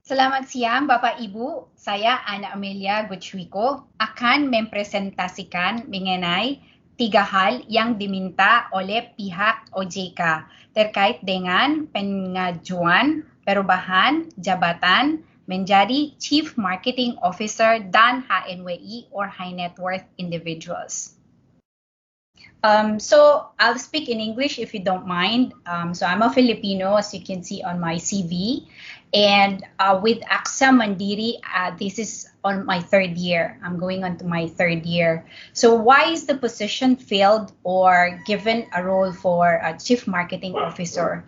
Selamat siang Bapak Ibu, saya Ana Amelia Gutschwiko akan mempresentasikan mengenai 3 hal yang diminta oleh pihak OJK terkait dengan pengajuan perubahan jabatan menjadi Chief Marketing Officer dan HNWI or High Net Worth Individuals. So I'll speak in English if you don't mind. So I'm a Filipino, as you can see on my CV. And with AXA Mandiri, this is on my 3rd year. I'm going on to my 3rd year. So why is the position filled or given a role for a Chief Marketing Officer?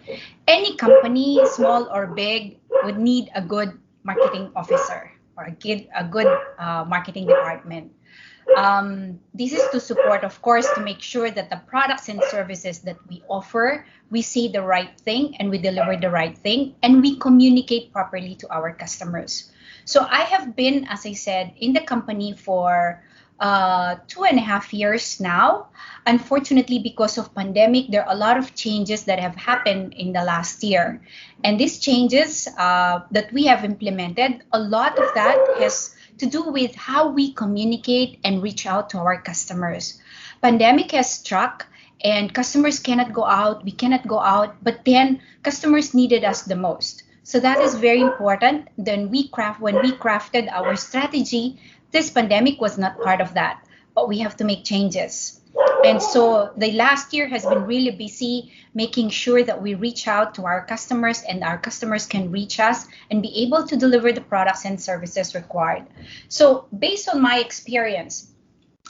Any company, small or big, would need a good marketing officer or a good marketing department. This is to support, of course, to make sure that the products and services that we offer, we say the right thing and we deliver the right thing and we communicate properly to our customers. So I have been, as I said, in the company for 2.5 years now. Unfortunately, because of pandemic, there are a lot of changes that have happened in the last year. And these changes that we have implemented, a lot of that has to do with how we communicate and reach out to our customers. Pandemic has struck and customers cannot go out, we cannot go out, but then customers needed us the most. So that is very important. Then when we crafted our strategy, this pandemic was not part of that, but we have to make changes. And so the last year has been really busy making sure that we reach out to our customers and our customers can reach us and be able to deliver the products and services required. So based on my experience,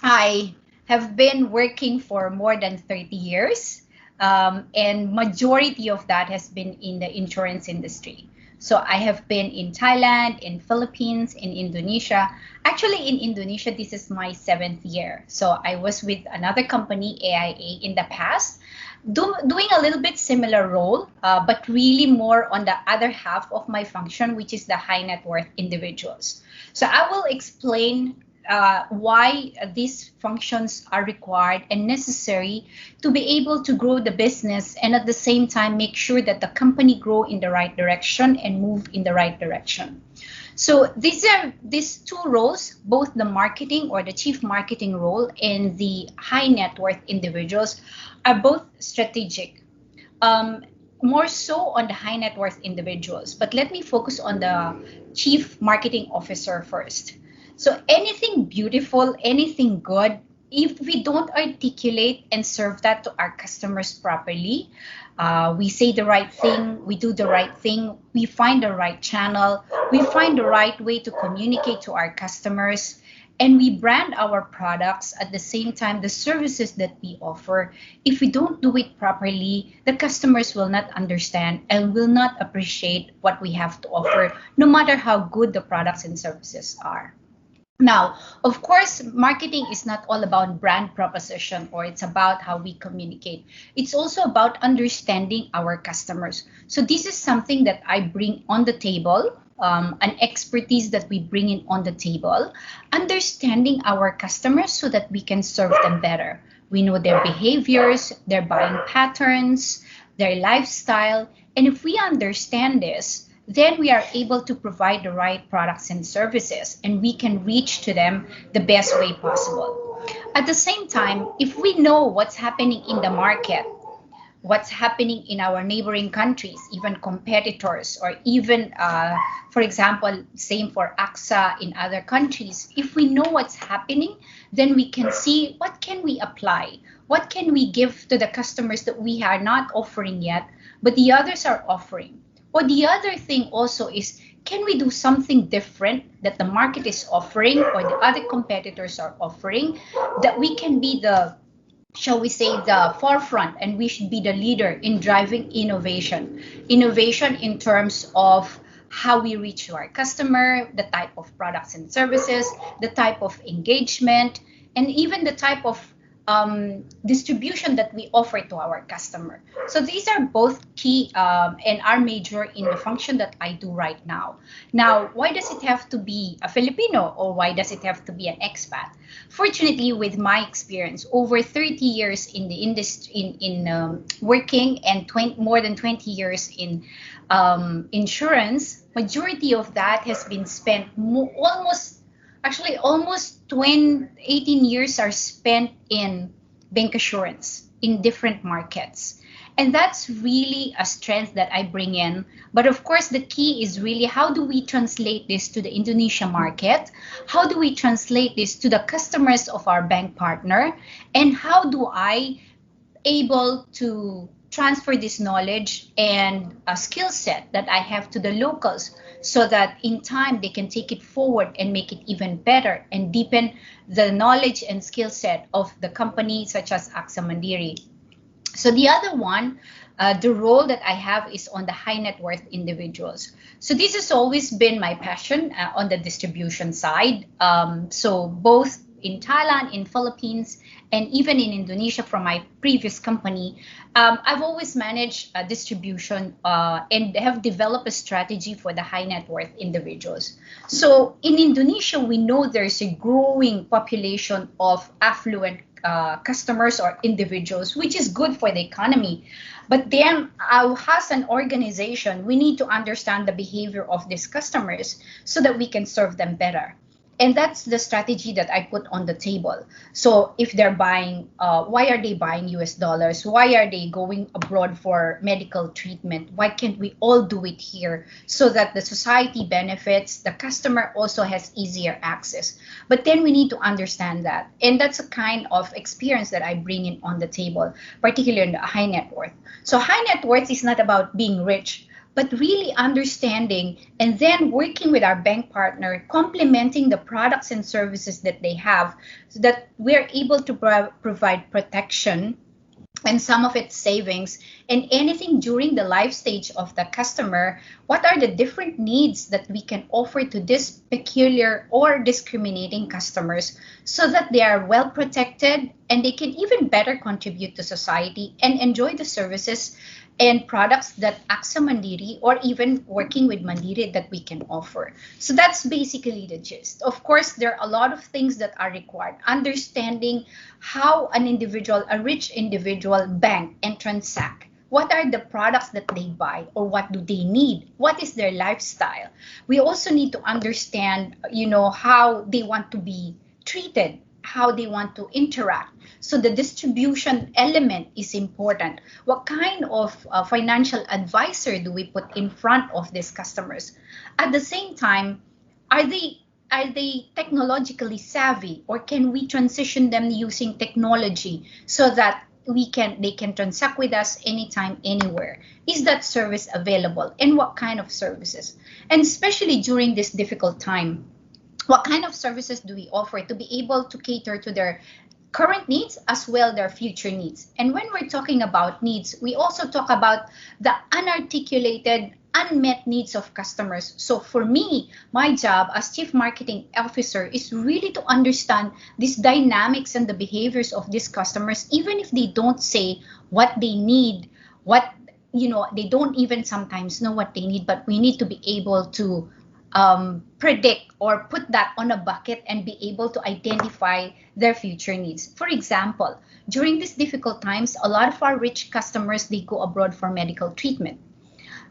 I have been working for more than 30 years, and majority of that has been in the insurance industry. So I have been in Thailand, in Philippines, in Indonesia. Actually, in Indonesia, this is my 7th year. So I was with another company, AIA, in the past, doing a little bit similar role, but really more on the other half of my function, which is the high net worth individuals. So I will explain why these functions are required and necessary to be able to grow the business and at the same time make sure that the company grow in the right direction and move in the right direction. So these two roles, both the marketing or the chief marketing role and the high net worth individuals, are both strategic. More so on the high net worth individuals, but let me focus on the chief marketing officer first. So anything beautiful, anything good, if we don't articulate and serve that to our customers properly, we say the right thing, we do the right thing, we find the right channel, we find the right way to communicate to our customers, and we brand our products at the same time, the services that we offer. If we don't do it properly, the customers will not understand and will not appreciate what we have to offer, no matter how good the products and services are. Now, of course, marketing is not all about brand proposition or it's about how we communicate. It's also about understanding our customers. So this is something that I bring on the table, an expertise that we bring in on the table, understanding our customers so that we can serve them better. We know their behaviors, their buying patterns, their lifestyle. And if we understand this, then we are able to provide the right products and services and we can reach to them the best way possible. At the same time, if we know what's happening in the market, what's happening in our neighboring countries, even competitors, or even, for example, same for AXA in other countries, if we know what's happening, then we can see what can we apply, what can we give to the customers that we are not offering yet, but the others are offering. Or the other thing also is, can we do something different that the market is offering or the other competitors are offering, that we can be the, shall we say, the forefront, and we should be the leader in driving innovation. Innovation in terms of how we reach to our customer, the type of products and services, the type of engagement, and even the type of distribution that we offer to our customer. So these are both key and are major in the function that I do right now. Now, why does it have to be a Filipino or why does it have to be an expat? Fortunately, with my experience, over 30 years in the industry, in working and more than 20 years in insurance, majority of that has been spent almost 18 years are spent in bank assurance in different markets. And that's really a strength that I bring in. But of course, the key is really how do we translate this to the Indonesia market? How do we translate this to the customers of our bank partner? And how do I able to transfer this knowledge and a skill set that I have to the locals so that in time they can take it forward and make it even better and deepen the knowledge and skill set of the company such as AXA Mandiri. So the other one, the role that I have is on the high net worth individuals. So this has always been my passion on the distribution side. So both in Thailand, in Philippines, and even in Indonesia from my previous company, I've always managed distribution and have developed a strategy for the high net worth individuals. So in Indonesia, we know there's a growing population of affluent customers or individuals, which is good for the economy. But then, as an organization, we need to understand the behavior of these customers so that we can serve them better. And that's the strategy that I put on the table. So if they're buying, why are they buying US dollars? Why are they going abroad for medical treatment? Why can't we all do it here so that the society benefits, the customer also has easier access? But then we need to understand that. And that's a kind of experience that I bring in on the table, particularly in the high net worth. So high net worth is not about being rich, but really understanding and then working with our bank partner, complementing the products and services that they have so that we're able to provide protection and some of its savings and anything during the life stage of the customer. What are the different needs that we can offer to this peculiar or discriminating customers so that they are well protected and they can even better contribute to society and enjoy the services and products that AXA Mandiri or even working with Mandiri that we can offer. So that's basically the gist. Of course, there are a lot of things that are required. Understanding how an individual, a rich individual bank and transact. What are the products that they buy or what do they need? What is their lifestyle? We also need to understand, how they want to be treated, how they want to interact. So the distribution element is important. What kind of financial advisor do we put in front of these customers? At the same time, are they technologically savvy, or can we transition them using technology so that they can transact with us anytime, anywhere? Is that service available? And what kind of services? And especially during this difficult time, what kind of services do we offer to be able to cater to their current needs as well their future needs? And when we're talking about needs, we also talk about the unarticulated, unmet needs of customers. So for me, my job as Chief Marketing Officer is really to understand these dynamics and the behaviors of these customers, even if they don't say what they need, they don't even sometimes know what they need, but we need to be able to predict or put that on a bucket and be able to identify their future needs. For example, during these difficult times, a lot of our rich customers, they go abroad for medical treatment.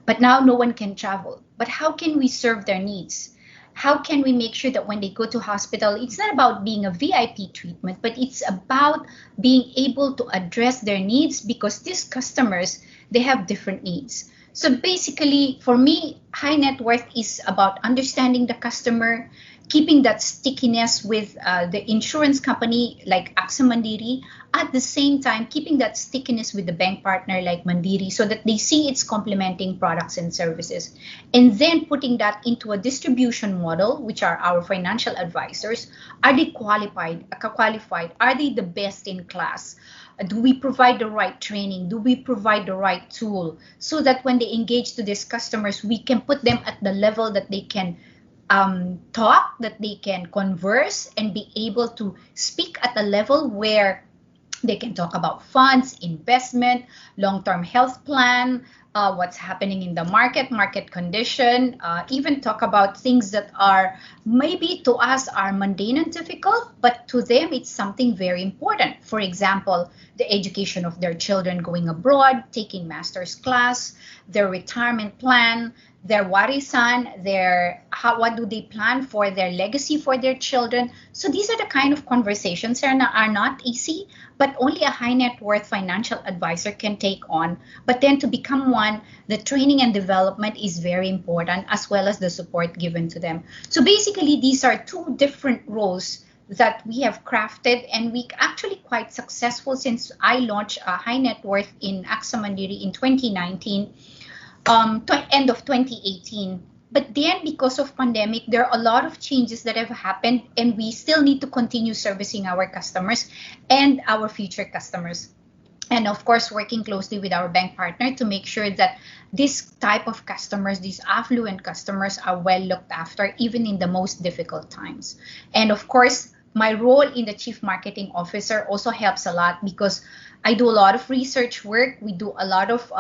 But now no one can travel. But how can we serve their needs? How can we make sure that when they go to hospital, it's not about being a VIP treatment, but it's about being able to address their needs, because these customers, they have different needs. So basically, for me, high net worth is about understanding the customer, keeping that stickiness with the insurance company like AXA Mandiri, at the same time keeping that stickiness with the bank partner like Mandiri so that they see it's complementing products and services. And then putting that into a distribution model, which are our financial advisors. Are they qualified? Are they the best in class? Do we provide the right training? Do we provide the right tool so that when they engage to these customers, we can put them at the level that they can talk, that they can converse and be able to speak at a level where they can talk about funds, investment, long-term health plan, what's happening in the market condition, even talk about things that are maybe to us are mundane and difficult, but to them it's something very important. For example, the education of their children going abroad, taking master's class, their retirement plan, their warisan, what do they plan for their legacy for their children. So these are the kind of conversations that are not easy, but only a high net worth financial advisor can take on. But then to become one, the training and development is very important, as well as the support given to them. So basically, these are two different roles that we have crafted, and we actually quite successful since I launched a high net worth in AXA Mandiri in 2019, end of 2018. But then because of pandemic, there are a lot of changes that have happened, and we still need to continue servicing our customers and our future customers. And of course, working closely with our bank partner to make sure that this type of customers, these affluent customers, are well looked after, even in the most difficult times. And of course, my role in the Chief Marketing Officer also helps a lot because I do a lot of research work. We do a lot of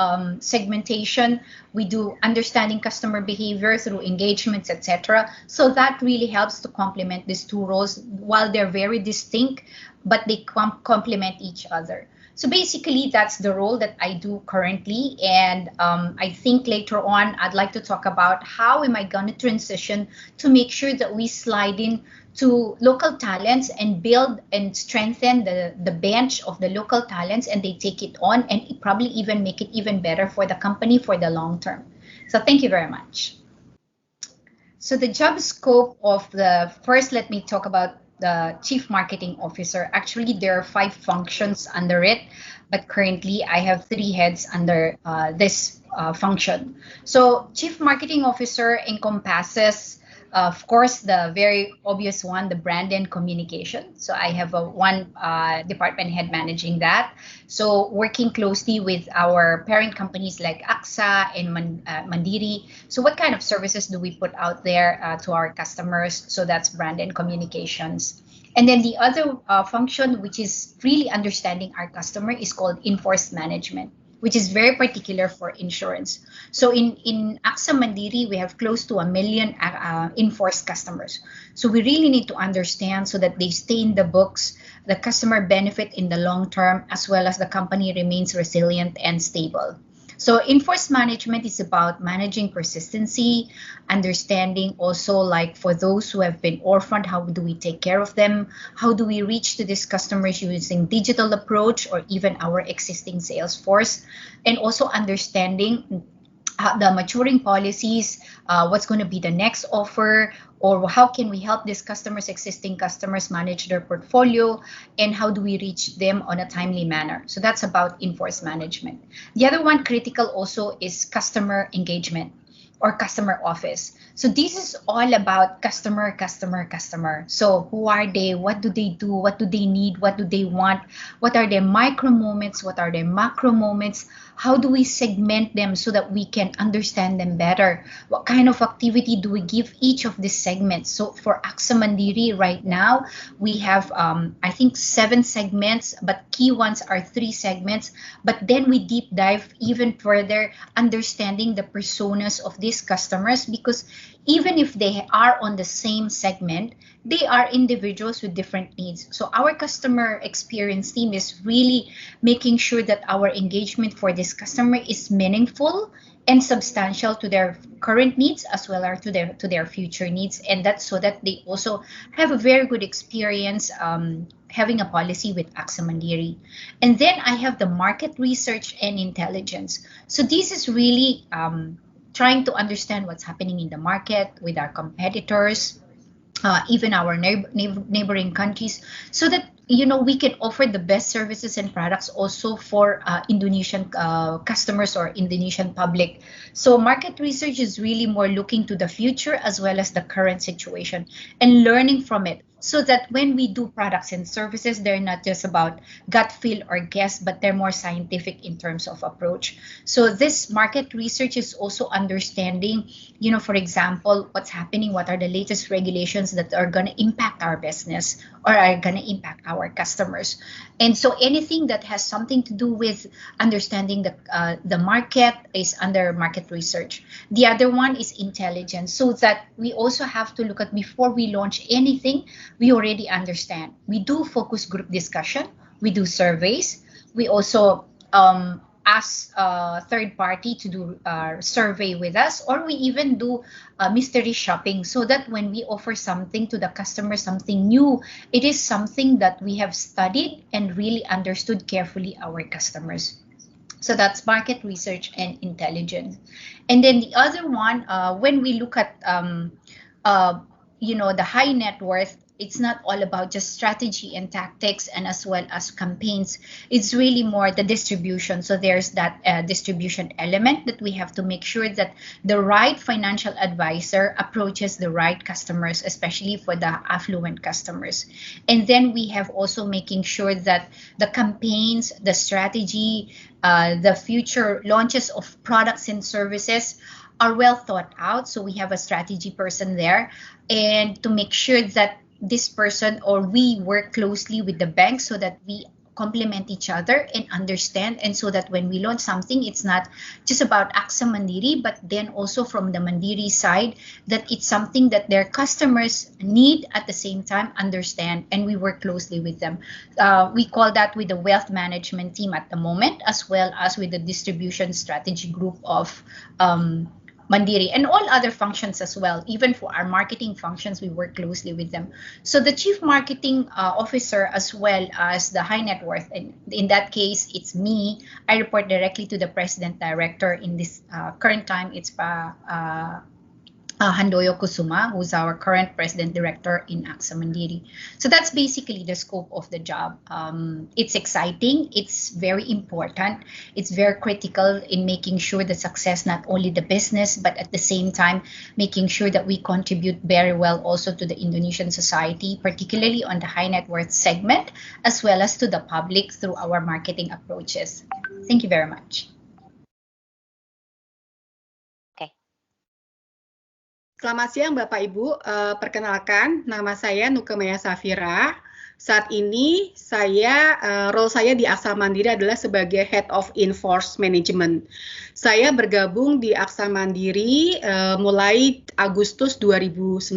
segmentation. We do understanding customer behavior through engagements, etc. So that really helps to complement these two roles. While they're very distinct, but they complement each other. So basically, that's the role that I do currently. And I think later on, I'd like to talk about how am I going to transition to make sure that we slide in to local talents and build and strengthen the bench of the local talents, and they take it on and probably even make it even better for the company for the long term. So thank you very much. So the job scope of the first, let me talk about the Chief Marketing Officer. Actually, there are 5 functions under it, but currently I have 3 heads under this function. So Chief Marketing Officer encompasses, of course, the very obvious one, the brand and communication. So I have one department head managing that. So working closely with our parent companies like AXA and Mandiri. So what kind of services do we put out there to our customers? So that's brand and communications. And then the other function, which is really understanding our customer, is called in-force management, which is very particular for insurance. So in AXA Mandiri, we have close to 1 million in-force customers. So we really need to understand so that they stay in the books, the customer benefit in the long term, as well as the company remains resilient and stable. So in-force management is about managing persistency, understanding also like for those who have been orphaned, how do we take care of them? How do we reach to these customers using digital approach or even our existing sales force? And also understanding the maturing policies, what's going to be the next offer, or how can we help these customers, existing customers, manage their portfolio, and how do we reach them on a timely manner. So that's about in-force management. The other one critical also is customer engagement or customer office. So this is all about customer. So who are they? What do they do? What do they need? What do they want? What are their micro moments? What are their macro moments? How do we segment them so that we can understand them better? What kind of activity do we give each of these segments? So for AXA Mandiri right now, we have, I think, 7 segments, but key ones are 3 segments. But then we deep dive even further, understanding the personas of these customers, because even if they are on the same segment, they are individuals with different needs. So our customer experience team is really making sure that our engagement for this customer is meaningful and substantial to their current needs as well as to their future needs, and that's so that they also have a very good experience having a policy with AXA Mandiri. And then I have the market research and intelligence. So this is really trying to understand what's happening in the market with our competitors, even our neighboring countries, so that we can offer the best services and products also for Indonesian customers or Indonesian public. So market research is really more looking to the future as well as the current situation and learning from it. so that when we do products and services, they're not just about gut feel or guess, but they're more scientific in terms of approach. So this market research is also understanding, for example, what's happening, what are the latest regulations that are going to impact our business or are going to impact our customers. And so anything that has something to do with understanding the market is under market research. The other one is intelligence, so that we also have to look at, before we launch anything, we already understand. We do focus group discussion, we do surveys, we also ask a third party to do a survey with us, or we even do mystery shopping, so that when we offer something to the customer, something new, it is something that we have studied and really understood carefully our customers. So that's market research and intelligence. And then the other one, when we look at the high net worth, it's not all about just strategy and tactics and as well as campaigns. It's really more the distribution. So there's that distribution element that we have to make sure that the right financial advisor approaches the right customers, especially for the affluent customers. And then we have also making sure that the campaigns, the strategy, the future launches of products and services are well thought out. So we have a strategy person there, and to make sure that this person or we work closely with the bank so that we complement each other and understand, and so that when we launch something, it's not just about AXA Mandiri, but then also from the Mandiri side, that it's something that their customers need, at the same time understand, and we work closely with them. We call that with the wealth management team at the moment, as well as with the distribution strategy group of Mandiri, and all other functions as well. Even for our marketing functions, we work closely with them. So the chief marketing officer, as well as the high net worth, and in that case, it's me. I report directly to the president director. In this current time, it's Handoyo Kusuma, who's our current president director in AXA Mandiri. So that's basically the scope of the job. It's exciting. It's very important. It's very critical in making sure the success, not only the business, but at the same time, making sure that we contribute very well also to the Indonesian society, particularly on the high net worth segment, as well as to the public through our marketing approaches. Thank you very much. Selamat siang Bapak Ibu, perkenalkan nama saya Nuke Maya Safira. Saat ini role saya di AXA Mandiri adalah sebagai Head of In-Force Management. Saya bergabung di AXA Mandiri mulai Agustus 2019.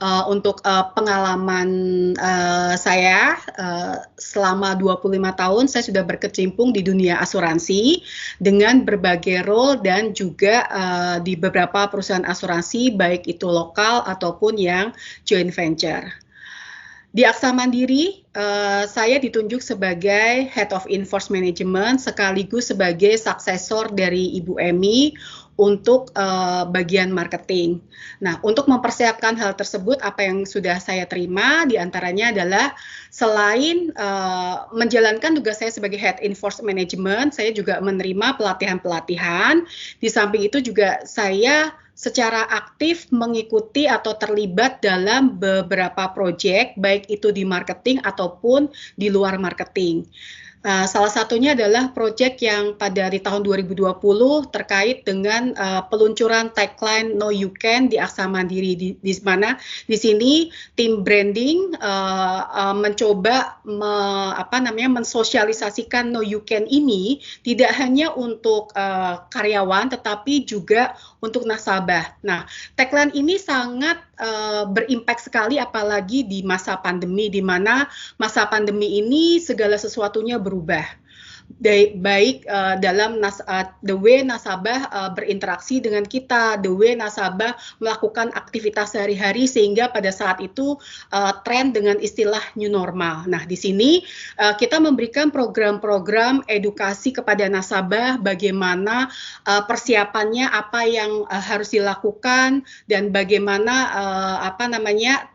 Untuk pengalaman saya selama 25 tahun saya sudah berkecimpung di dunia asuransi dengan berbagai role dan juga di beberapa perusahaan asuransi, baik itu lokal ataupun yang joint venture. Di AXA Mandiri, saya ditunjuk sebagai Head of In-Force Management sekaligus sebagai suksesor dari Ibu Emi untuk bagian marketing. Nah, untuk mempersiapkan hal tersebut, apa yang sudah saya terima diantaranya adalah selain menjalankan tugas saya sebagai Head In-Force Management, saya juga menerima pelatihan-pelatihan. Di samping itu juga saya secara aktif mengikuti atau terlibat dalam beberapa proyek, baik itu di marketing ataupun di luar marketing. Salah satunya adalah proyek yang di tahun 2020 terkait dengan peluncuran tagline No You Can di AXA Mandiri, di mana di sini tim branding mencoba mensosialisasikan No You Can ini tidak hanya untuk karyawan tetapi juga untuk nasabah. Nah, tagline ini sangat berimpact sekali, apalagi di masa pandemi, di mana masa pandemi ini segala sesuatunya berubah. Baik dalam the way nasabah berinteraksi dengan kita, the way nasabah melakukan aktivitas sehari-hari, sehingga pada saat itu tren dengan istilah new normal. Nah, di sini kita memberikan program-program edukasi kepada nasabah, bagaimana persiapannya, apa yang harus dilakukan, dan bagaimana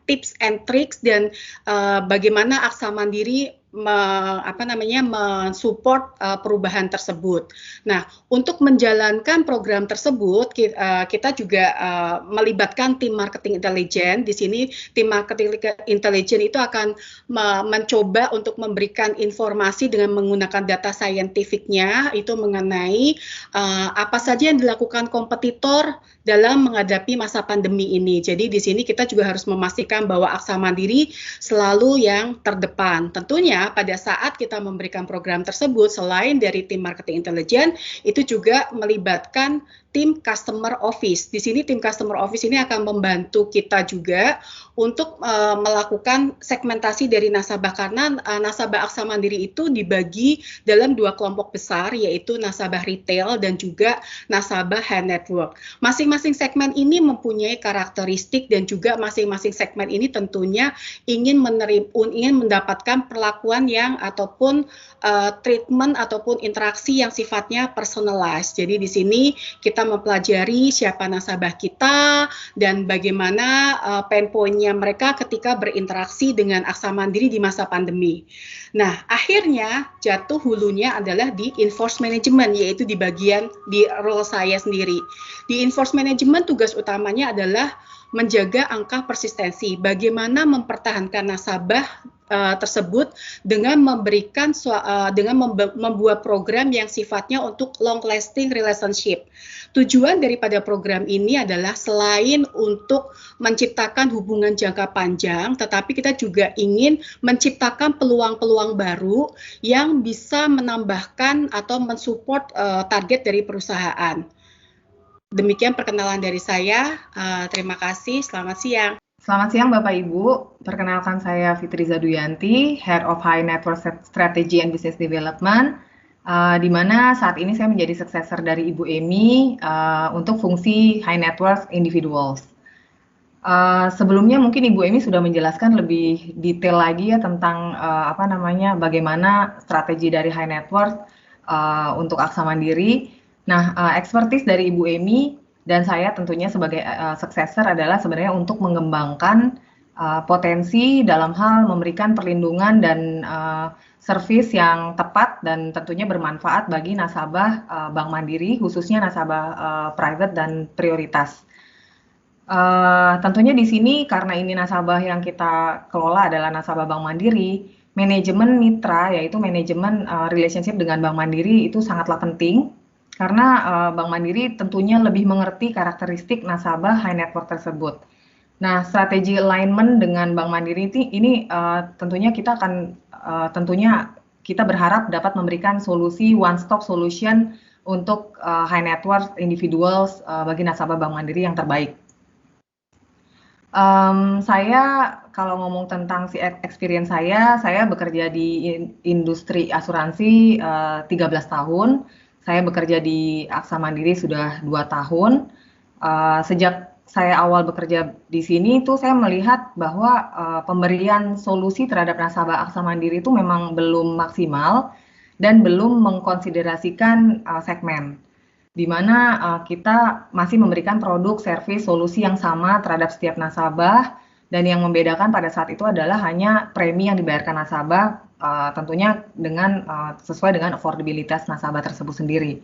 tips and tricks, dan bagaimana AXA Mandiri mensupport perubahan tersebut. Nah, untuk menjalankan program tersebut, kita juga melibatkan tim marketing intelijen. Di sini tim marketing intelijen itu akan mencoba untuk memberikan informasi dengan menggunakan data saintifiknya itu mengenai apa saja yang dilakukan kompetitor dalam menghadapi masa pandemi ini. Jadi di sini kita juga harus memastikan bahwa Aksa Mandiri selalu yang terdepan. Tentunya pada saat kita memberikan program tersebut, selain dari tim marketing intelijen, itu juga melibatkan tim customer office. Di sini tim customer office ini akan membantu kita juga untuk melakukan segmentasi dari nasabah, karena nasabah Aksa Mandiri itu dibagi dalam dua kelompok besar, yaitu nasabah retail dan juga nasabah high net worth. Masing-masing segmen ini mempunyai karakteristik dan juga masing-masing segmen ini tentunya ingin mendapatkan perlakuan yang ataupun treatment ataupun interaksi yang sifatnya personalized. Jadi di sini kita mempelajari siapa nasabah kita dan bagaimana pain point-nya mereka ketika berinteraksi dengan Aksa Mandiri di masa pandemi. Nah, akhirnya jatuh hulunya adalah di enforce management, yaitu di bagian di role saya sendiri. Di enforce management tugas utamanya adalah menjaga angka persistensi, bagaimana mempertahankan nasabah tersebut dengan memberikan membuat program yang sifatnya untuk long lasting relationship. Tujuan daripada program ini adalah selain untuk menciptakan hubungan jangka panjang, tetapi kita juga ingin menciptakan peluang-peluang baru yang bisa menambahkan atau mensupport target dari perusahaan. Demikian perkenalan dari saya. Terima kasih. Selamat siang. Selamat siang Bapak Ibu, perkenalkan saya Fitri Zaduyanti, Head of High Net Worth Strategy and Business Development, di mana saat ini saya menjadi successor dari Ibu Emi untuk fungsi High Net Worth Individuals. Sebelumnya mungkin Ibu Emi sudah menjelaskan lebih detail lagi ya tentang bagaimana strategi dari High Net Worth untuk Aksa Mandiri. Nah, expertise dari Ibu Emi dan saya tentunya sebagai successor adalah sebenarnya untuk mengembangkan potensi dalam hal memberikan perlindungan dan servis yang tepat dan tentunya bermanfaat bagi nasabah Bank Mandiri, khususnya nasabah private dan prioritas. Tentunya di sini karena ini nasabah yang kita kelola adalah nasabah Bank Mandiri, manajemen mitra yaitu manajemen relationship dengan Bank Mandiri itu sangatlah penting. Karena Bank Mandiri tentunya lebih mengerti karakteristik nasabah high net worth tersebut. Nah, strategi alignment dengan Bank Mandiri ini tentunya kita berharap dapat memberikan solusi one stop solution untuk high net worth individuals bagi nasabah Bank Mandiri yang terbaik. Saya kalau ngomong tentang experience saya bekerja di industri asuransi 13 tahun. Saya bekerja di Aksa Mandiri sudah 2 tahun. Sejak saya awal bekerja di sini, saya melihat bahwa pemberian solusi terhadap nasabah Aksa Mandiri itu memang belum maksimal dan belum mengkonsiderasikan segmen, di mana kita masih memberikan produk, servis, solusi yang sama terhadap setiap nasabah, dan yang membedakan pada saat itu adalah hanya premi yang dibayarkan nasabah tentunya dengan sesuai dengan affordabilitas nasabah tersebut sendiri.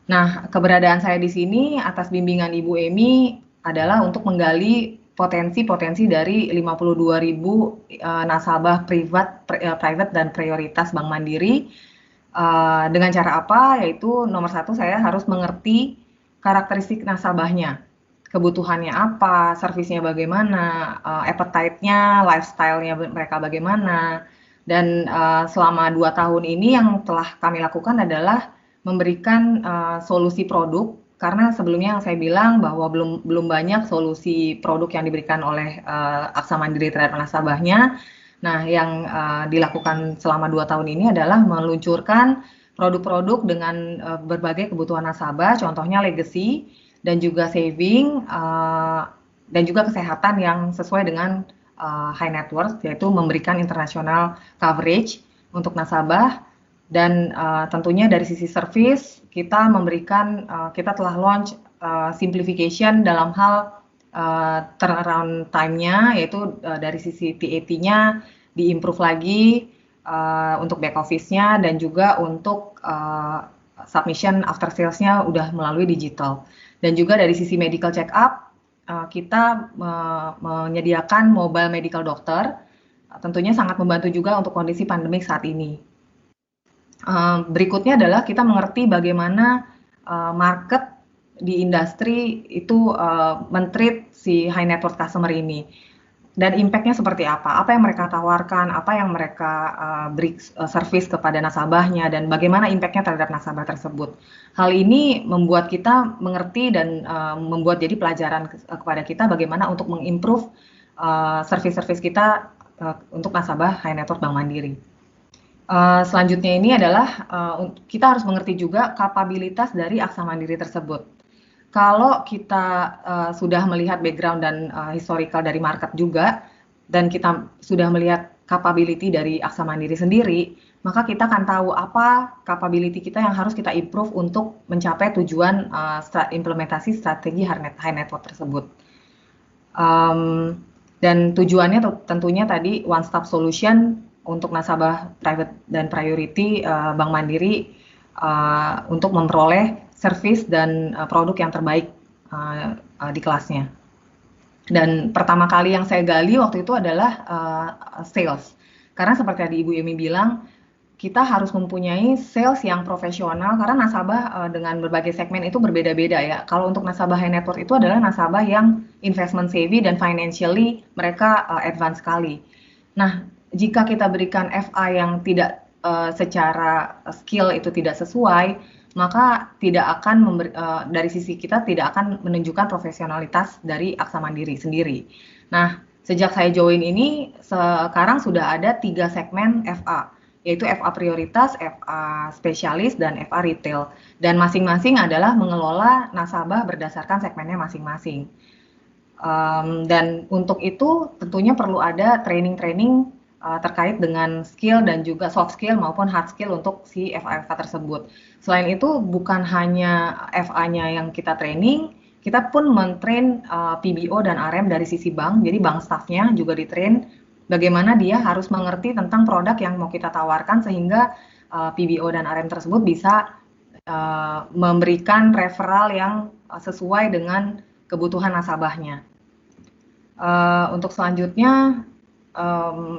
Nah, keberadaan saya di sini atas bimbingan Ibu Emi adalah untuk menggali potensi-potensi dari 52.000 nasabah private dan prioritas Bank Mandiri. Dengan cara apa? Yaitu nomor satu, saya harus mengerti karakteristik nasabahnya. Kebutuhannya apa, servisnya bagaimana, appetite-nya, lifestyle-nya mereka bagaimana. Dan selama 2 tahun ini yang telah kami lakukan adalah memberikan solusi produk, karena sebelumnya yang saya bilang bahwa belum banyak solusi produk yang diberikan oleh Aksa Mandiri terhadap nasabahnya. Nah, yang dilakukan selama 2 tahun ini adalah meluncurkan produk-produk dengan berbagai kebutuhan nasabah, contohnya legacy, dan juga saving, dan juga kesehatan yang sesuai dengan high net worth, yaitu memberikan international coverage untuk nasabah. Dan tentunya dari sisi service kita telah launch simplification dalam hal turnaround time-nya, yaitu dari sisi TAT-nya diimprove lagi, untuk back office-nya dan juga untuk submission after sales-nya udah melalui digital. Dan juga dari sisi medical check up, kita menyediakan mobile medical doctor, tentunya sangat membantu juga untuk kondisi pandemik saat ini. Berikutnya adalah kita mengerti bagaimana market di industri itu men-treat si high net worth customer ini. Dan impact-nya seperti apa yang mereka tawarkan, apa yang mereka beri service kepada nasabahnya, dan bagaimana impact-nya terhadap nasabah tersebut. Hal ini membuat kita mengerti dan membuat jadi pelajaran kepada kita bagaimana untuk mengimprove service-service kita untuk nasabah high net worth Bank Mandiri. Selanjutnya ini adalah kita harus mengerti juga kapabilitas dari Aksa Mandiri tersebut. Kalau kita sudah melihat background dan historical dari market juga, dan kita sudah melihat capability dari Aksa Mandiri sendiri, maka kita akan tahu apa capability kita yang harus kita improve untuk mencapai tujuan implementasi strategi high net worth tersebut. Dan tujuannya tentunya tadi one stop solution untuk nasabah private dan priority Bank Mandiri untuk memperoleh service dan produk yang terbaik di kelasnya. Dan pertama kali yang saya gali waktu itu adalah sales. Karena seperti tadi Ibu Emi bilang, kita harus mempunyai sales yang profesional karena nasabah dengan berbagai segmen itu berbeda-beda ya. Kalau untuk nasabah high net worth itu adalah nasabah yang investment savvy dan financially mereka advance sekali. Nah, jika kita berikan FA yang tidak secara skill itu tidak sesuai, maka tidak akan dari sisi kita tidak akan menunjukkan profesionalitas dari Aksa Mandiri sendiri. Nah, sejak saya join ini sekarang sudah ada 3 segmen FA, yaitu FA prioritas, FA spesialis, dan FA retail. Dan masing-masing adalah mengelola nasabah berdasarkan segmennya masing-masing. Dan untuk itu tentunya perlu ada training-training terkait dengan skill dan juga soft skill maupun hard skill untuk si FA tersebut. Selain itu bukan hanya FA-nya yang kita training, kita pun mentrain PBO dan RM dari sisi bank, jadi bank staff-nya juga ditrain bagaimana dia harus mengerti tentang produk yang mau kita tawarkan sehingga PBO dan RM tersebut bisa memberikan referral yang sesuai dengan kebutuhan nasabahnya. Untuk selanjutnya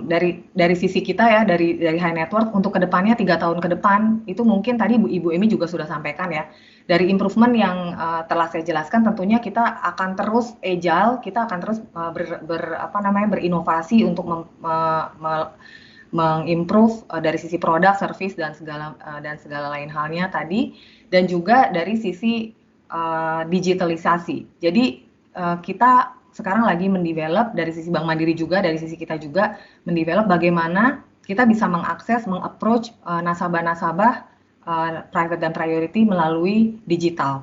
dari sisi kita ya, dari high net worth untuk kedepannya 3 tahun ke depan itu mungkin tadi Ibu Emi juga sudah sampaikan ya, dari improvement yang telah saya jelaskan tentunya kita akan terus agile, kita akan terus berinovasi untuk mengimprove dari sisi produk, service dan segala lain halnya tadi, dan juga dari sisi digitalisasi. Jadi kita sekarang lagi mendevelop dari sisi Bank Mandiri juga, dari sisi kita juga mendevelop bagaimana kita bisa mengakses, mengapproach nasabah-nasabah private dan priority melalui digital.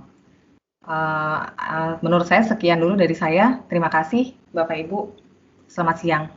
Menurut saya sekian dulu dari saya. Terima kasih Bapak Ibu. Selamat siang.